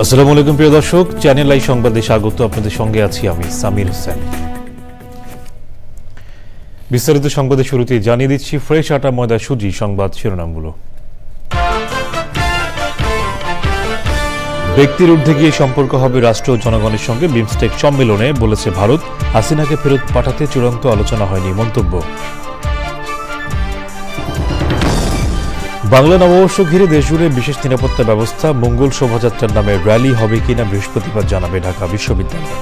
আসসালামু আলাইকুম প্রিয় দর্শক, চ্যানেল আই সংবাদে স্বাগত। আপনাদের সঙ্গে আছি আমি সামির হোসেন। বিস্তারিত সংবাদের শুরুতে জানিয়ে দিচ্ছি ফ্রেশ আটা ময়দা সুজি সংবাদ শিরোনামগুলো। ব্যক্তির ঊর্ধ্বে গিয়ে সম্পর্ক হবে রাষ্ট্র ও জনগণের সঙ্গে বিমস্টেক সম্মেলনে বলেছে ভারত। হাসিনাকে ফেরত পাঠাতে চূড়ান্ত আলোচনা হয়নি মন্তব্য। বাংলা নববর্ষ ঘিরে দেশজুড়ে বিশেষ নিরাপত্তা ব্যবস্থা। মঙ্গল শোভাযাত্রার নামে র্যালি হবে কিনা বৃহস্পতিবার জানাবে ঢাকা বিশ্ববিদ্যালয়।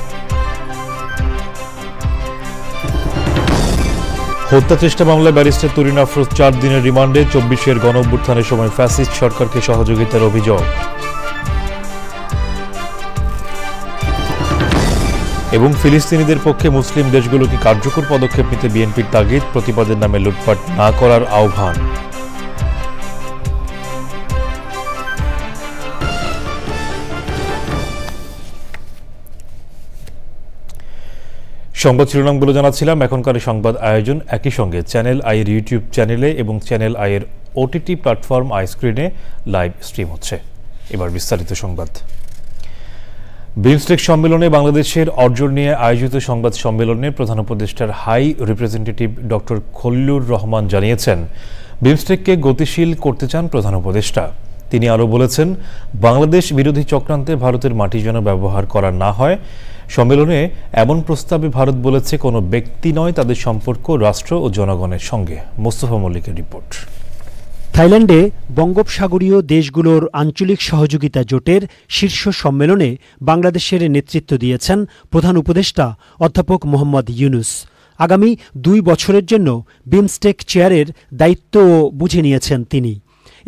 হত্যা চেষ্টা মামলায় ব্যারিস্টার তরিন আফরোজ 4 দিনের রিমান্ডে। 24-এর গণঅভ্যুত্থানের সময় ফ্যাসিস্ট সরকারকে সহযোগিতার অভিযোগ। এবং ফিলিস্তিনিদের পক্ষে মুসলিম দেশগুলোকে কার্যকর পদক্ষেপ নিতে বিএনপির তাগিদ। প্রতিবাদের নামে লুটপাট না করার আহ্বান। সংবাদ শিরোনামগুলো জানাচ্ছিলাম। এখনকার সংবাদ আয়োজন একই সঙ্গে চ্যানেল আইয়ের ইউটিউব চ্যানেলে এবং চ্যানেল আইয়ের ওটিটি প্ল্যাটফর্ম আই স্ক্রিনে লাইভ স্ট্রিম হচ্ছে। এবার বিস্তারিত সংবাদ। বিমস্টেক সম্মেলনে বাংলাদেশের অর্জন নিয়ে আয়োজিত সংবাদ সম্মেলনে প্রধান উপদেষ্টার high representative doctor Khalilur Rahman জানিয়েছেন, বিমস্টেককে গতিশীল করতে চান প্রধান উপদেষ্টা। তিনি আরও বলেছেন, বাংলাদেশ বিরোধী চক্রান্তে ভারতের মাটি যেন ব্যবহার করা না হয়। সম্মেলনে এমন প্রস্তাবে ভারত বলেছে, কোনো ব্যক্তি নয়, তাদের সম্পর্ক রাষ্ট্র ও জনগণের সঙ্গে। মোস্তফা মল্লিকের রিপোর্ট। থাইল্যান্ডে বঙ্গোপসাগরীয় দেশগুলোর আঞ্চলিক সহযোগিতা জোটের শীর্ষ সম্মেলনে বাংলাদেশের নেতৃত্ব দিয়েছেন প্রধান উপদেষ্টা অধ্যাপক মোহাম্মদ ইউনুস। আগামী 2 বছরের জন্য বিমস্টেক চেয়ারের দায়িত্বও বুঝে নিয়েছেন তিনি।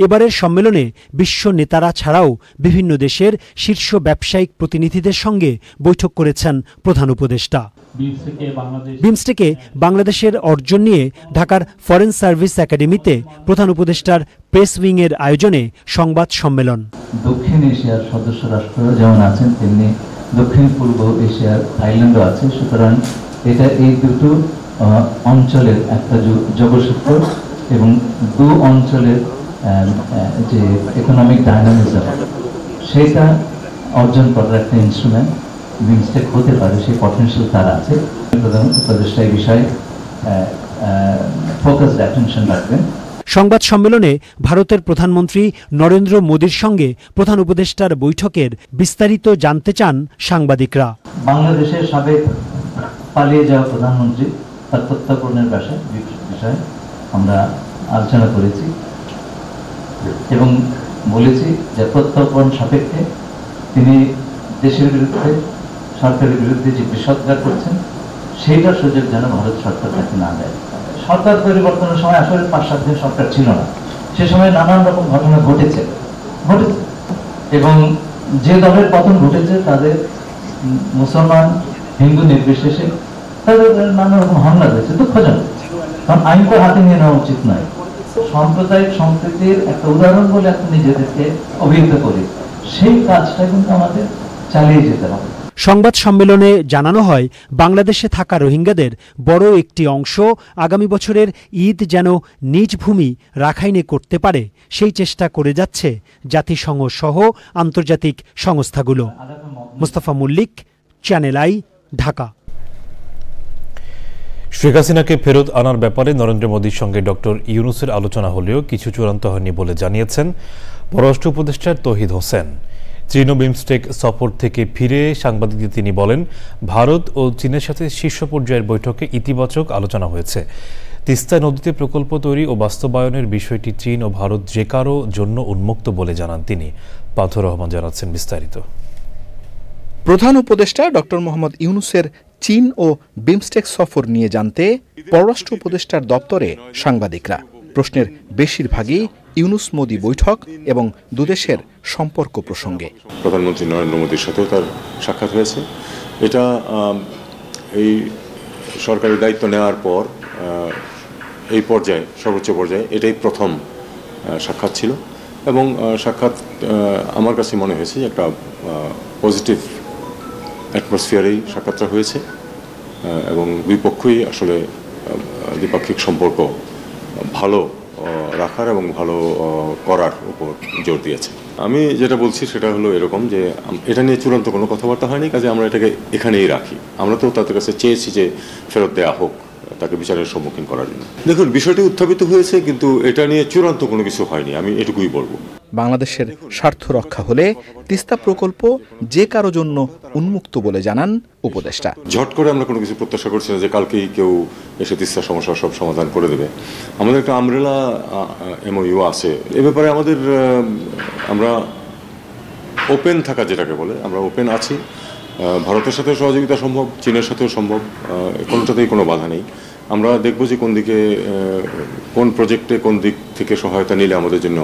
এবারের সম্মেলনে বিশ্ব নেতারা ছাড়াও বিভিন্ন দেশের শীর্ষ ব্যবসায়িক প্রতিনিধিদের সঙ্গে বৈঠক করেছেন প্রধান উপদেষ্টা। বিমস্টেকে বাংলাদেশের অর্জন নিয়ে ঢাকার ফরেন সার্ভিস একাডেমিতে প্রধান উপদেষ্টার প্রেস উইংয়ের আয়োজনে সংবাদ সম্মেলন। দক্ষিণ এশিয়ার সদস্য রাষ্ট্র যেমন আছেন, তেমনি দক্ষিণ পূর্ব এশিয়ার থাইল্যান্ডও আছে। সুতরাং এটা এই দুটো অঞ্চলের একটা যোগসূত্র এবং 2 অঞ্চলের যে ইকোনমিক ডাইনামিজম সেটা অর্জন করার একটা ইনস্ট্রুমেন্ট বিমস্টেক হতে পারে, সেই পটেনশিয়াল তার আছে। প্রধান উপদেষ্টা এই বিষয়ে ফোকাসড অ্যাটেনশন রাখবেন। সংবাদ সম্মেলনে ভারতের প্রধানমন্ত্রী নরেন্দ্র মোদীর সঙ্গে প্রধান উপদেষ্টার বৈঠকের বিস্তারিত জানতে চান সাংবাদিকরা। বাংলাদেশের সাবেক পালিয়ে যাওয়া প্রধানমন্ত্রী তার প্রত্যাপনের বিষয়ে আমরা আলোচনা করেছি এবং বলেছি যে প্রত্যর্পণ সাপেক্ষে তিনি দেশের বিরুদ্ধে, সরকারের বিরুদ্ধে যে বিষোদ্গার করছেন সেইটার সুযোগ যেন ভারত সরকার তাকে না দেয়। সরকার পরিবর্তনের সময় আসলে 5-7 দিন সরকার ছিল না, সে সময় নানান রকম ঘটনা ঘটেছে এবং যে দলের পতন ঘটেছে তাদের মুসলমান হিন্দু নির্বিশেষে তাদের নানা রকম হামলা হয়েছে। দুঃখজনক, কারণ আইনটা হাতে নিয়ে নেওয়া উচিত নয়। সাম্প্রদায়িক সম্প্রীতির একটা উদাহরণ বলে একটা নিজেদেরকে অভিহিত করি, সেই কাজটা কিন্তু আমাদের চালিয়ে যেতে হবে। সংবাদ সম্মেলনে জানানো হয়, বাংলাদেশে থাকা রোহিঙ্গাদের বড় একটি অংশ আগামী বছরের ঈদ যেন নিজ ভূমি রাখাইনে করতে পারে সেই চেষ্টা করে যাচ্ছে জাতিসংঘ সহ আন্তর্জাতিক সংস্থাগুলো। Mostafa Mallik, channel I, Dhaka. শেখ হাসিনাকে ফেরত আনার ব্যাপারে নরেন্দ্র মোদীর সঙ্গে ডক্টর ইউনুসের আলোচনা হলেও কিছু চূড়ান্ত হয়নি বলে জানিয়েছেন পররাষ্ট্র উপদেষ্টা তৌহিদ হোসেন। চীন ও বিমস্টেক সফর থেকে ফিরে সাংবাদিকদের তিনি বলেন, ভারত ও চীনের সাথে শীর্ষ পর্যায়ের বৈঠকে ইতিবাচক আলোচনা হয়েছে। তিস্তা নদীতে প্রকল্প তৈরি ও বাস্তবায়নের বিষয়টি চীন ও ভারত যে কারো জন্য উন্মুক্ত বলে জানান তিনি। পাথর রহমান জানাচ্ছেন বিস্তারিত। প্রধান উপদেষ্টা ডক্টর মোহাম্মদ ইউনুসের চীন ও বিমস্টেক সফর নিয়ে জানতে পররাষ্ট্র উপদেষ্টার দপ্তরে সাংবাদিকরা। প্রশ্নের বেশিরভাগই ইউনুস মোদি বৈঠক এবং দুদেশের সম্পর্ক প্রসঙ্গে। প্রধানমন্ত্রী নরেন্দ্র মোদীর সাথেও তার সাক্ষাৎ হয়েছে। এটা এই সরকারের দায়িত্ব নেওয়ার পর এই পর্যায়ে, সর্বোচ্চ পর্যায়ে এটাই প্রথম সাক্ষাৎ ছিল এবং সাক্ষাৎ আমার কাছে মনে হয়েছে একটা পজিটিভ অ্যাটমসফিয়ারেই সাক্ষাৎটা হয়েছে এবং দুই পক্ষই আসলে দ্বিপাক্ষিক সম্পর্ক ভালো রাখার এবং ভালো করার উপর জোর দিয়েছে। আমি যেটা বলছি সেটা হলো এরকম যে এটা নিয়ে চূড়ান্ত কোনো কথাবার্তা হয়নি, কাজে আমরা এটাকে এখানেই রাখি। আমরা তো তাদের কাছে চেয়েছি যে ফেরত দেওয়া হোক, তাকে বিচারের সম্মুখীন করার জন্য। দেখুন, বিষয়টি উত্থাপিত হয়েছে, কিন্তু এটা নিয়ে চূড়ান্ত কোনো কিছু হয়নি, আমি এটুকুই বলবো। বাংলাদেশের স্বার্থ রক্ষা হলে তিস্তা প্রকল্প যে কারো জন্য উন্মুক্ত বলে জানান উপদেষ্টা। ঝট করে আমরা কোনো কিছু প্রত্যাশা করছি না যে কালকেই কেউ এসে তিস্তা সমস্যা সব সমাধান করে দেবে। আমাদের একটা আমব্রেলা MOU আছে এ ব্যাপারে। আমরা ওপেন থাকা যেটাকে বলে, আমরা ওপেন আছি। ভারতের সাথেও সহযোগিতা সম্ভব, চীনের সাথেও সম্ভব, কোনোটাতেই কোনো বাধা নেই। আমরা দেখব যে কোন দিকে, কোন প্রজেক্টে কোন দিক থেকে সহায়তা নিলে আমাদের জন্য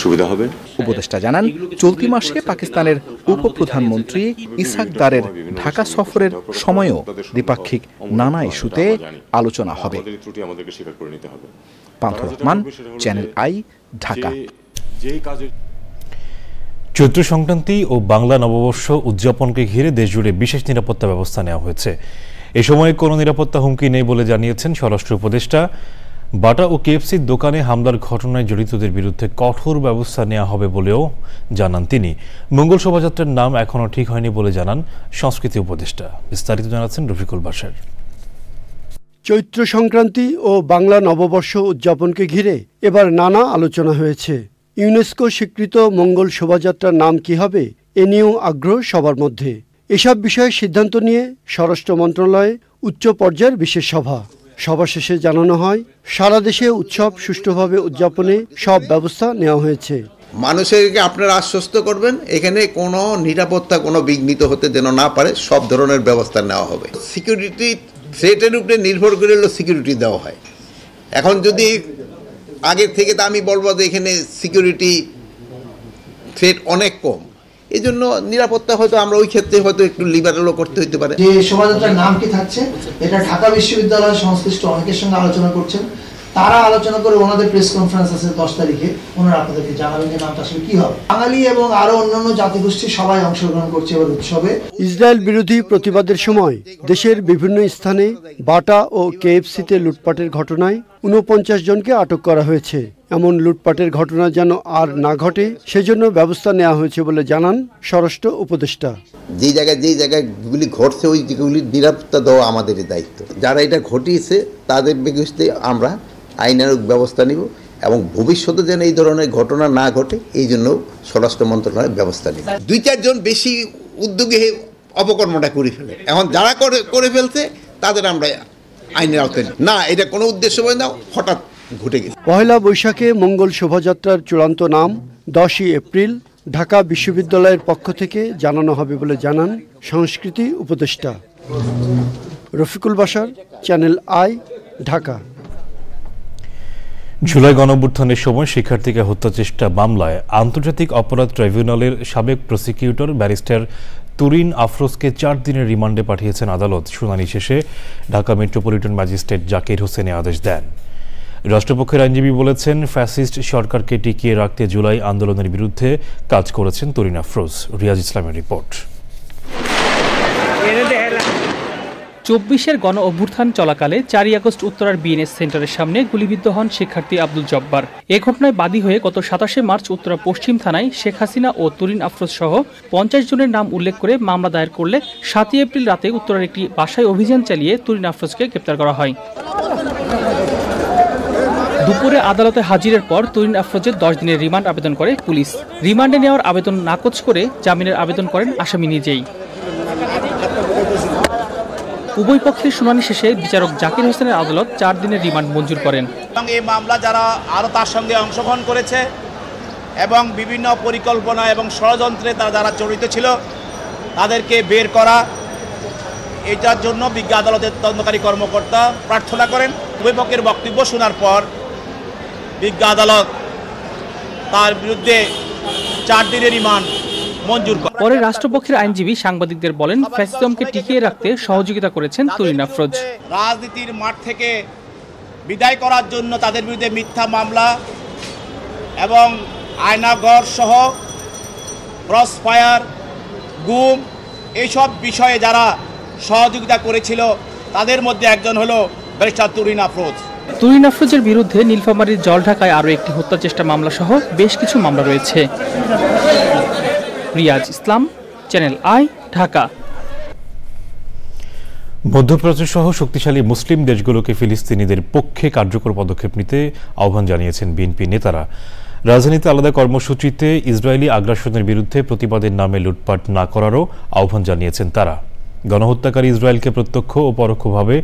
সুবিধা হবে। উপদেষ্টা জানান, চলতি মাসে পাকিস্তানের উপপ্রধানমন্ত্রী ইসহাক দারের ঢাকা সফরের সময়ও দ্বিপাক্ষিক নানা ইস্যুতে আলোচনা হবে। পান্থর রহমান, চ্যানেল আই, ঢাকা। চৈত্র সংক্রান্তি ও বাংলা নববর্ষ উদযাপনকে ঘিরে দেশজুড়ে বিশেষ নিরাপত্তা ব্যবস্থা নেওয়া হয়েছে। এ সময় কোনো নিরাপত্তা হুমকি নেই বলে জানিয়েছেন স্বরাষ্ট্র উপদেষ্টা। বাটা ও KFCর দোকানে হামলার ঘটনায় জড়িতদের বিরুদ্ধে কঠোর ব্যবস্থা নেওয়া হবে বলেও জানান তিনি। মঙ্গল শোভাযাত্রার নাম এখনও ঠিক হয়নি বলে জানান সংস্কৃতি উপদেষ্টা। বিস্তারিত জানাচ্ছেন রফিকুল বাশার। চৈত্র সংক্রান্তি ও বাংলা নববর্ষ উদযাপনকে ঘিরে এবার নানা আলোচনা হয়েছে। ইউনেস্কো স্বীকৃত মঙ্গল শোভাযাত্রার নাম কি হবে এ নিয়েও আগ্রহ সবার মধ্যে। এসব বিষয়ে সিদ্ধান্ত নিয়ে স্বরাষ্ট্র মন্ত্রণালয়ে উচ্চ পর্যায়ের বিশেষ সভা শেষে জানানো হয়, সারা দেশে উৎসব সুষ্ঠুভাবে উদযাপনে সব ব্যবস্থা নেওয়া হয়েছে। মানুষেরকে আপনারা আশ্বস্ত করবেন, এখানে কোনো নিরাপত্তা কোনো বিঘ্নিত হতে যেন না পারে, সব ধরনের ব্যবস্থা নেওয়া হবে। সিকিউরিটি থ্রেটের উপরে নির্ভর করে সিকিউরিটি দেওয়া হয়। এখন যদি আগের থেকে, তো আমি বলবো যে এখানে সিকিউরিটি থ্রেট অনেক কম, এই জন্য নিরাপত্তা হয়তো আমরা ওই ক্ষেত্রে হয়তো একটু লিবারেলও করতে হতে পারে। যে শোভাযাত্রার নাম কি থাকছে, এটা ঢাকা বিশ্ববিদ্যালয়ের সংশ্লিষ্ট অনেকের সঙ্গে আলোচনা করছেন। তারা আলোচনা করে ওনাদের প্রেস কনফারেন্স আছে 10 তারিখে, ওনারা আপনাদেরকে জানাবেন যে নামটা আসলে কি হবে। বাঙালি এবং আরো অন্যান্য জাতিগোষ্ঠী সবাই অংশগ্রহণ করছে এবার উৎসবে। ইসরায়েল বিরোধী প্রতিবাদের সময় দেশের বিভিন্ন স্থানে বাটা ও KFCতে লুটপাটের ঘটনায় 49 জনকে আটক করা হয়েছে। এমন লুটপাটের ঘটনা যেন আর না ঘটে সেজন্য ব্যবস্থা নেওয়া হয়েছে বলে জানান স্বরাষ্ট্র উপদেষ্টা। যে জায়গাগুলি ঘটছে ওই জায়গাগুলির নিরাপত্তা দেওয়া আমাদের দায়িত্ব। যারা এটা ঘটিয়েছে তাদের বিরুদ্ধে আমরা আইনানুগ ব্যবস্থা নিব এবং ভবিষ্যতে যেন এই ধরনের ঘটনা না ঘটে এই জন্য স্বরাষ্ট্র মন্ত্রণালয় ব্যবস্থা নেবে। 2-4 জন বেশি উদ্যোগে অপকর্মটা করে ফেলে, এখন যারা করে ফেলছে তাদের আমরা আইনের আওতায় না, এটা কোনো উদ্দেশ্য হয় না, হঠাৎ ঘটে গেছে। পহেলা বৈশাখে মঙ্গল শোভাযাত্রার চূড়ান্ত নাম 10ই এপ্রিল ঢাকা বিশ্ববিদ্যালয়ের পক্ষ থেকে জানানো হবে বলে জানান সংস্কৃতি উপদেষ্টা। Rafikul Bashar, Channel I, Dhaka. জুলাই গণঅভ্যুত্থানের সময় শিক্ষার্থীকে হত্যা চেষ্টা মামলায় আন্তর্জাতিক অপরাধ ট্রাইব্যুনালের সাবেক প্রসিকিউটর ব্যারিস্টার তুরিন আফরোজকে 4 দিনের রিমান্ডে পাঠিয়েছেন আদালত। শুনানি শেষে ঢাকা মেট্রোপলিটন ম্যাজিস্ট্রেট জাকির হোসেন আদেশ দেন। রাষ্ট্রপক্ষের আইনজীবী বলেছেন, ফ্যাসিস্ট সরকারকে টিকিয়ে রাখতে জুলাই আন্দোলনের বিরুদ্ধে কাজ করেছেন তুরিন আফরোজ। রিয়াজ ইসলামের রিপোর্ট। 24-এর গণ অভ্যুত্থান চলাকালে 4ই আগস্ট উত্তরার BNS সেন্টারের সামনে গুলিবিদ্ধ হন শিক্ষার্থী আব্দুল জব্বার। এ ঘটনায় বাদী হয়ে গত 27শে মার্চ উত্তরা পশ্চিম থানায় শেখ হাসিনা ও তুরিন আফরোজ সহ 50 জনের নাম উল্লেখ করে মামলা দায়ের করলে 7ই এপ্রিল রাতে উত্তরার একটি বাসায় অভিযান চালিয়ে তুরিন আফরোজকে গ্রেপ্তার করা হয়। দুপুরে আদালতে হাজিরের পর তুরিন আফরোজের 10 দিনের রিমান্ড আবেদন করে পুলিশ। রিমান্ডে নেওয়ার আবেদন নাকচ করে জামিনের আবেদন করেন আসামি নিজেই। উভয় পক্ষের শুনানি শেষে বিচারক জাকির হোসেনের আদালত 4 দিনের রিমান্ড মঞ্জুর করেন। এই মামলা যারা আরও তার সঙ্গে অংশগ্রহণ করেছে এবং বিভিন্ন পরিকল্পনা এবং ষড়যন্ত্রে তারা যারা জড়িত ছিল তাদেরকে বের করা, এটার জন্য বিজ্ঞ আদালতের তদন্তকারী কর্মকর্তা প্রার্থনা করেন। উভয় পক্ষের বক্তব্য শোনার পর বিজ্ঞ আদালত তার বিরুদ্ধে 4 দিনের রিমান্ড মঞ্জুর করে। পরে রাষ্ট্রপক্ষের আইনজীবী সাংবাদিকদের বলেন, ফ্যাসিজমকে টিকিয়ে রাখতে সহযোগিতা করেছেন তুরিন আফরোজ। রাজনীতির মাঠ থেকে বিদায় করার জন্য তাদের বিরুদ্ধে মিথ্যা মামলা এবং আয়নাঘর সহ ক্রস ফায়ার, গুম, এইসব বিষয়ে যারা সহযোগিতা করেছিল তাদের মধ্যে একজন হলো ব্যারিস্টার তুরিন আফরোজ। তুরিন আফরোজের বিরুদ্ধে নীলফামারীর জলঢাকায় আরও একটি হত্যা চেষ্টা মামলা সহ বেশ কিছু মামলা রয়েছে। রিয়াজ ইসলাম, চ্যানেল আই, ঢাকা। মধ্যপ্রাচ্য সহ শক্তিশালী মুসলিম দেশগুলোকে ফিলিস্তিনিদের পক্ষে কার্যকর পদক্ষেপ নিতে আহ্বান জানিয়েছেন বিএনপি নেতারা। রাজধানীতে আলাদা কর্মসূচিতে ইসরায়েলি আগ্রাসনের বিরুদ্ধে প্রতিবাদের নামে লুটপাট না করারও আহ্বান জানিয়েছেন তারা। গণহত্যাকারী ইসরায়েলকে প্রত্যক্ষ ও পরোক্ষভাবে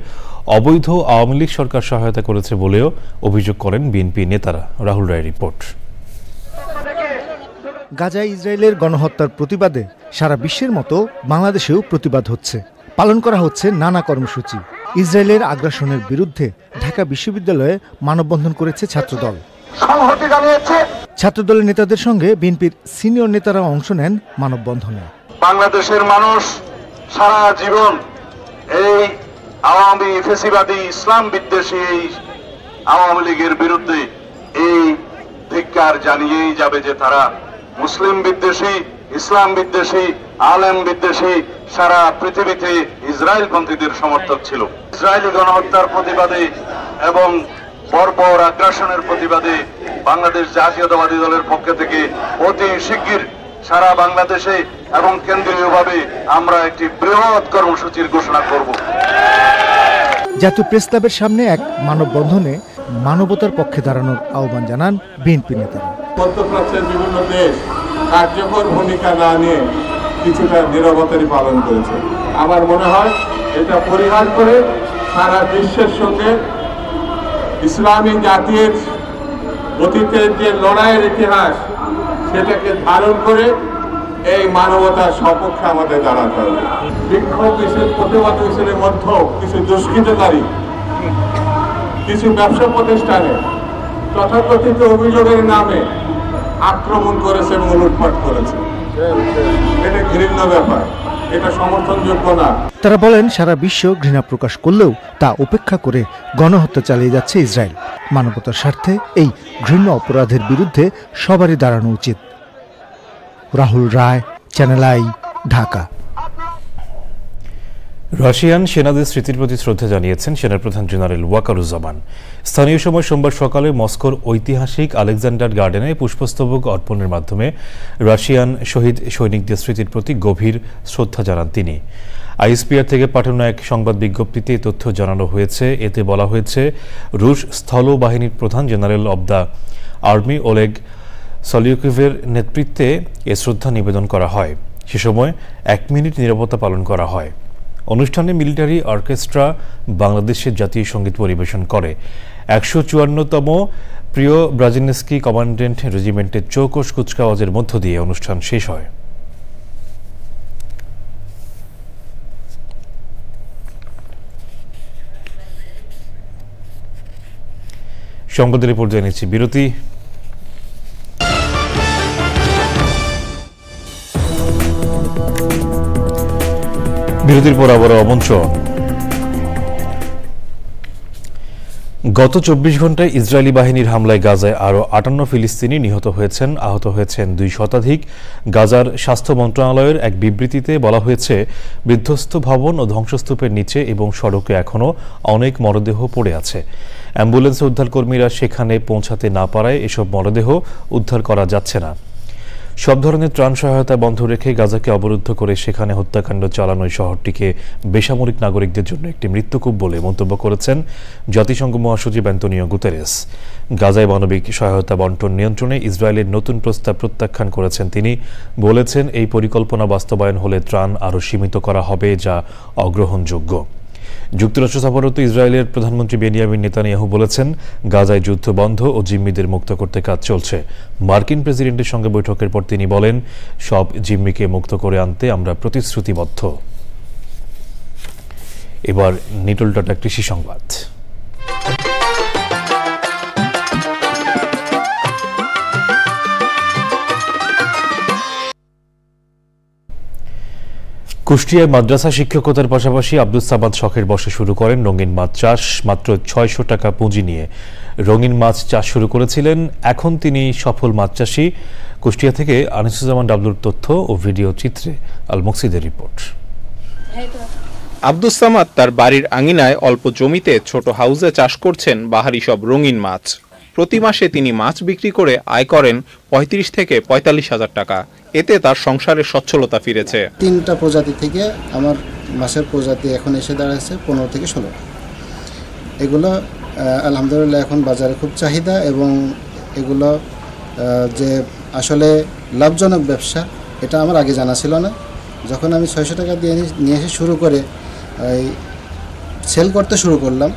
অবৈধ আওয়ামী লীগ সরকার সহায়তা করেছে বলেও অভিযোগ করেন বিএনপি নেতারা। রাহুল রায় রিপোর্ট। গাজায় ইসরায়েলের গণহত্যার প্রতিবাদে সারা বিশ্বের মতো বাংলাদেশেও প্রতিবাদ হচ্ছে, পালন করা হচ্ছে নানা কর্মসূচি। ইসরায়েলের আগ্রাসনের বিরুদ্ধে ঢাকা বিশ্ববিদ্যালয়ে মানববন্ধন করেছে ছাত্রদল। ছাত্রদলের নেতাদের সঙ্গে বিএনপির সিনিয়র নেতারা অংশ নেন মানববন্ধনে। বাংলাদেশের মানুষ সারা জীবন এই আওয়ামী ফেসিবাদী ইসলাম বিদ্বেষী এই আওয়ামী লীগের বিরুদ্ধে এই ধিক্কার জানিয়েই যাবে যে তারা মুসলিম বিদ্বেষী, ইসলাম বিদ্বেষী, আলেম বিদ্বেষী, সারা পৃথিবীতে ইসরায়েল পন্থীদের সমর্থক ছিল। ইসরায়েলি গণহত্যার প্রতিবাদে এবং বর্বর আগ্রাসনের প্রতিবাদে বাংলাদেশ জাতীয়তাবাদী দলের পক্ষ থেকে অতি শিগগির সারা বাংলাদেশে এবং কেন্দ্রীয়ভাবে আমরা একটি বৃহৎ কর্মসূচির ঘোষণা করব। জাতীয় প্রেস ক্লাবের সামনে এক মানববন্ধনে মানবতার পক্ষে দাঁড়ানোর আহ্বান জানান বিএনপি নেতারা। মধ্যপ্রাচ্যের বিভিন্ন দেশ কার্যকর ভূমিকা না নিয়ে কিছুটা নীরবতারই পালন করেছে। আমার মনে হয় এটা পরিহার করে সারা বিশ্বের সঙ্গে ইসলামী জাতির অতীতের যে লড়াইয়ের ইতিহাস সেটাকে ধারণ করে এই মানবতার সপক্ষে আমাদের দাঁড়াতে হবে। বিক্ষোভ মিছিল, প্রতিবাদ মিছিলের মধ্যেও কিছু দুষ্কৃতকারী কিছু ব্যবসা প্রতিষ্ঠানে তথাকথিত অভিযোগের নামে আক্রমণ করেছে এবং লুটপাট করেছে। এটা ঘৃণ্য ব্যাপার, এটা সমর্থনযোগ্য না। তারা বলেন সারা বিশ্ব ঘৃণা প্রকাশ করলেও তা উপেক্ষা করে গণহত্যা চালিয়ে যাচ্ছে ইসরায়েল। মানবতার স্বার্থে এই ঘৃণ্য অপরাধের বিরুদ্ধে সবারই দাঁড়ানো উচিত। রাহুল রায়, চ্যানেল আই, ঢাকা। রাশিয়ান সেনাদের স্মৃতির প্রতি শ্রদ্ধা জানিয়েছেন সেনাপ্রধান জেনারেল ওয়াকারুজ্জামান। স্থানীয় সময় সোমবার সকালে মস্কোর ঐতিহাসিক আলেকজান্ডার গার্ডেনে পুষ্পস্তবক অর্পণের মাধ্যমে রাশিয়ান শহীদ সৈনিকদের স্মৃতির প্রতি গভীর শ্রদ্ধা জানান তিনি। আইএসপিআর থেকে পাঠানো এক সংবাদ বিজ্ঞপ্তিতে তথ্য জানানো হয়েছে। এতে বলা হয়েছে, রুশ স্থল বাহিনীর প্রধান general of the army Oleg সলিউকিভের নেতৃত্বে এ শ্রদ্ধা নিবেদন করা হয়। সে সময় 1 মিনিট নীরবতা পালন করা হয়। অনুষ্ঠানে মিলিটারি অর্কেস্ট্রা বাংলাদেশের জাতীয় সঙ্গীত পরিবেশন করে। 154তম প্রিয় ব্রাজিনস্কি কমান্ডেন্ট রেজিমেন্টের চৌকস কুচকাওয়াজের মধ্য দিয়ে অনুষ্ঠান শেষ হয়। সংবাদের পর্যায়ে নিচ্ছি বিরতি। বিরতির পর আবার অমন্ত্রণ। গত 24 ঘন্টায় ইসরায়েলি বাহিনীর হামলায় গাজায় আরও 58 ফিলিস্তিনি নিহত হয়েছেন, আহত হয়েছেন 2 শতাধিক। গাজার স্বাস্থ্য মন্ত্রণালয়ের এক বিবৃতিতে বলা হয়েছে, বিধ্বস্ত ভবন ও ধ্বংসস্তূপের নিচে এবং সড়কে এখনও অনেক মরদেহ পড়ে আছে। অ্যাম্বুলেন্সে উদ্ধারকর্মীরা সেখানে পৌঁছাতে না পারায় এসব মরদেহ উদ্ধার করা যাচ্ছে না। সব ধরনের ত্রাণ সহায়তা বন্ধ রেখে গাজাকে অবরুদ্ধ করে সেখানে হত্যাকাণ্ড চালানোয় শহরটিকে বেসামরিক নাগরিকদের জন্য একটি মৃত্যুকূপ বলে মন্তব্য করেছেন জাতিসংঘ মহাসচিব অ্যান্তোনিও গুতেরেস। গাজায় মানবিক সহায়তা বন্টন নিয়ন্ত্রণে ইসরায়েলের নতুন প্রস্তাব প্রত্যাখ্যান করেছেন তিনি। বলেছেন, এই পরিকল্পনা বাস্তবায়ন হলে ত্রাণ আরও সীমিত করা হবে, যা অগ্রহণযোগ্য। যুক্তরাষ্ট্র সফররত ইসরায়েলের প্রধানমন্ত্রী বেনিয়ামিন নেতানিয়াহু বলেছেন, গাজায় যুদ্ধ বন্ধ ও জিম্মিদের মুক্ত করতে কাজ চলছে। মার্কিন প্রেসিডেন্টের সঙ্গে বৈঠকের পর তিনি বলেন, সব জিম্মিকে মুক্ত করে আনতে আমরা প্রতিশ্রুতিবদ্ধ। এবার নিটল টাটা কৃষি সংবাদ। কুষ্টিয়ায় মাদ্রাসা শিক্ষকতার পাশাপাশি আব্দুস সামাদ শখের বসে শুরু করেন রঙিন মাছ চাষ। মাত্র 600 টাকা পুঁজি নিয়ে রঙিন মাছ চাষ শুরু করেছিলেন। এখন তিনি সফল মাছ চাষী। কুষ্টিয়া থেকে আনিসুজ্জামান ডাবলুর তথ্য ও ভিডিও চিত্রে আল মুকসিদের রিপোর্ট। আব্দুস সামাদ তার বাড়ির আঙিনায় অল্প জমিতে ছোট হাউসে চাষ করছেন বাহারি সব রঙিন মাছ। প্রতি মাসে তিনি মাছ বিক্রি করে আয় করেন ৩৫ থেকে ৪৫ হাজার টাকা। এতে তার সংসারের সচ্ছলতা ফিরেছে। 3টা প্রজাতি থেকে আমার মাছের প্রজাতি এখন এসে দাঁড়াচ্ছে 15 থেকে 16। এগুলো আলহামদুলিল্লাহ এখন বাজারে খুব চাহিদা, এবং এগুলো যে আসলে লাভজনক ব্যবসা এটা আমার আগে জানা ছিল না। যখন আমি 600 টাকা দিয়ে নিয়ে এসে শুরু করে সেল করতে শুরু করলাম,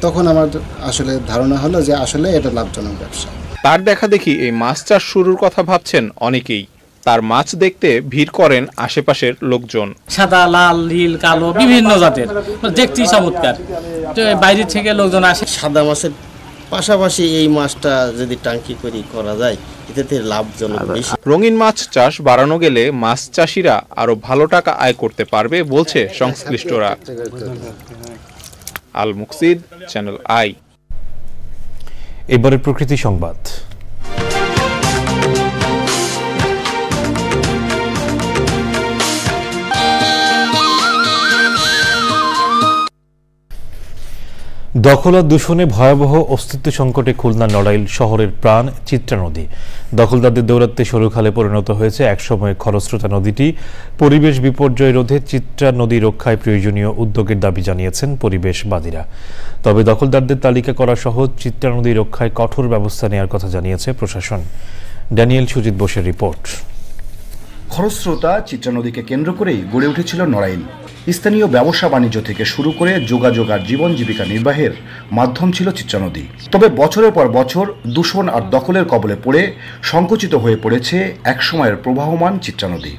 তখন আমার আসলে ধারণা হলো যে আসলে এটা লাভজনক ব্যবসা। তার দেখা দেখি এই মাছ চাষ শুরুর কথা ভাবছেন অনেকেই। তার মাছ দেখতে ভিড় করেন আশেপাশের লোকজন। সাদা, লাল, নীল, কালো বিভিন্ন জাতের, দেখতেই চমৎকার। বাইরে থেকে লোকজন আসে। সাদা মাছের পাশাপাশি এই মাছটা যদি টাঙ্কি করা যায়, এতে লাভজনক বেশি। রঙিন মাছ চাষ বাড়ানো গেলে মাছ চাষিরা আরো ভালো টাকা আয় করতে পারবে বলছে সংশ্লিষ্টরা। আল মুকসিদ, চ্যানেল আই। এবারে প্রকৃতি সংবাদ। দখল আর দূষণে ভয়াবহ অস্তিত্ব সংকটে খুলনা নড়াইল শহরের প্রাণ চিত্রা নদী। দখলদারদের দৌরাত্মে সরুখালে পরিণত হয়েছে একসময় খরস্রোতা নদীটি। পরিবেশ বিপর্যয় রোধে চিত্রা নদী রক্ষায় প্রয়োজনীয় উদ্যোগের দাবি জানিয়েছেন পরিবেশবাদীরা। তবে দখলদারদের তালিকা করা সহ চিত্রা নদী রক্ষায় কঠোর ব্যবস্থা নেওয়ার কথা জানিয়েছে প্রশাসন। ড্যানিয়েল সুজিত বোসের রিপোর্ট। খরস্রোতা চিত্রা নদীকে কেন্দ্র করেই গড়ে উঠেছিল নড়াইল। স্থানীয় ব্যবসা বাণিজ্য থেকে শুরু করে যোগাযোগ আর জীবন জীবিকা নির্বাহের মাধ্যম ছিল চিত্রা নদী। তবে বছরের পর বছর দূষণ আর দখলের কবলে পড়ে সংকুচিত হয়ে পড়েছে একসময়ের প্রবাহমান চিত্রা নদী।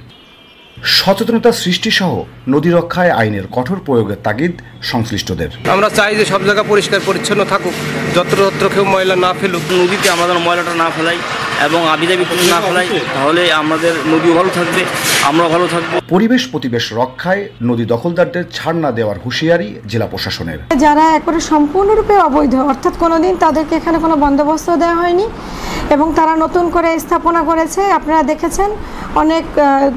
সচেতনতা সৃষ্টি সহ নদী রক্ষায় আইনের কঠোর প্রয়োগের তাগিদ সংশ্লিষ্টদের। আমরা চাই যে সব জায়গা পরিষ্কার পরিচ্ছন্ন থাকুক, যত্র কেউ ময়লা না ফেলুক। নদীতে আমাদের ময়লাটা না ফেলাই এবং আবিজাবি কিছু না ফেলাই, তাহলে আমাদের নদীও ভালো থাকবে, আমরা ভালো থাকবো। পরিবেশ প্রতিবেশ রক্ষায় নদী দখলদারদের ছাড় না দেওয়ার হুঁশিয়ারি জেলা প্রশাসনের। যারা একবারে সম্পূর্ণরূপে অবৈধ, অর্থাৎ কোনোদিন তাদেরকে এখানে কোনো বন্দোবস্ত দেওয়া হয়নি এবং তারা নতুন করে স্থাপনা করেছে। আপনারা দেখেছেন অনেক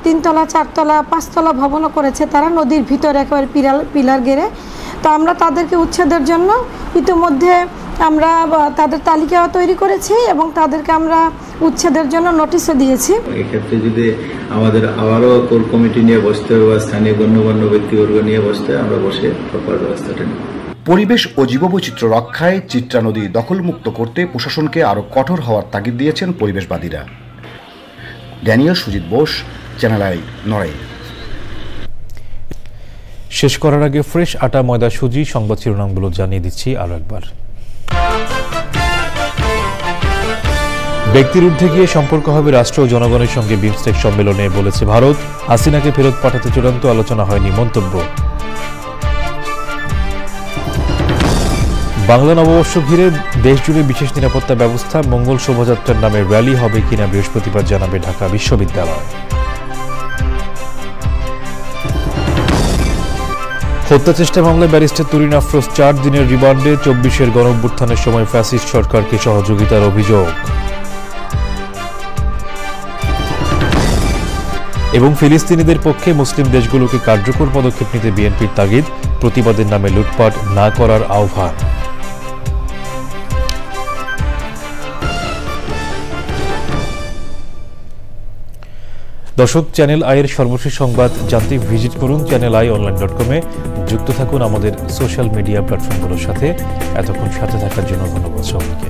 3 তলা 4 তলা 5 তলা ভবনও করেছে তারা নদীর ভিতরে একেবারে পিলার গেড়ে। তো আমরা তাদেরকে উচ্ছেদের জন্য ইতিমধ্যে আমরা তাদের তালিকাও তৈরি করেছি এবং তাদেরকে আমরা উচ্ছেদের জন্য নোটিশও দিয়েছি। এক্ষেত্রে যদি আমাদের আবারও কোর কমিটি নিয়ে বসতে হবে বা স্থানীয় গণ্যমান্য ব্যক্তিবর্গ নিয়ে বসতে, আমরা বসে প্রপার ব্যবস্থাটা নিই। পরিবেশ ও জীববৈচিত্র্য রক্ষায় চিত্রা নদী দখলমুক্ত করতে প্রশাসনকে আরও কঠোর হওয়ার তাগিদ দিয়েছেন পরিবেশবাদীরা। Daniel Sujit Bose, Channel i, Narail. শেষ করার আগে ফ্রেশ আটা ময়দা সুজি সংবাদ শিরোনামগুলো জানিয়ে দিচ্ছি আরো একবার। ব্যক্তির ঊর্ধ্বে গিয়ে সম্পর্ক হবে রাষ্ট্র ও জনগণের সঙ্গে বিমস্টেক সম্মেলনে বলেছে ভারত। হাসিনাকে ফেরত পাঠাতে চূড়ান্ত আলোচনা হয়নি মন্তব্য। বাংলা নববর্ষ ঘিরে দেশজুড়ে বিশেষ নিরাপত্তা ব্যবস্থা। মঙ্গল শোভাযাত্রার নামে র্যালি হবে কিনা বৃহস্পতিবার জানাবে ঢাকা বিশ্ববিদ্যালয়। হত্যা চেষ্টা মামলায় ব্যারিস্টার তুরিন আফরোজ 4 দিনের রিমান্ডে। 24-এর গণঅভ্যুত্থানের সময় ফ্যাসিস্ট সরকারকে সহযোগিতার অভিযোগ। এবং ফিলিস্তিনিদের পক্ষে মুসলিম দেশগুলোকে কার্যকর পদক্ষেপ নিতে বিএনপির তাগিদ। প্রতিবাদের নামে লুটপাট না করার আহ্বান। দর্শক, চ্যানেল আইয়ের সর্বশেষ সংবাদ জানতে ভিজিট করুন channelionline.com-এ। যুক্ত থাকুন আমাদের সোশ্যাল মিডিয়া প্ল্যাটফর্মগুলোর সাথে। এতক্ষণ সাথে থাকার জন্য ধন্যবাদ সবাইকে।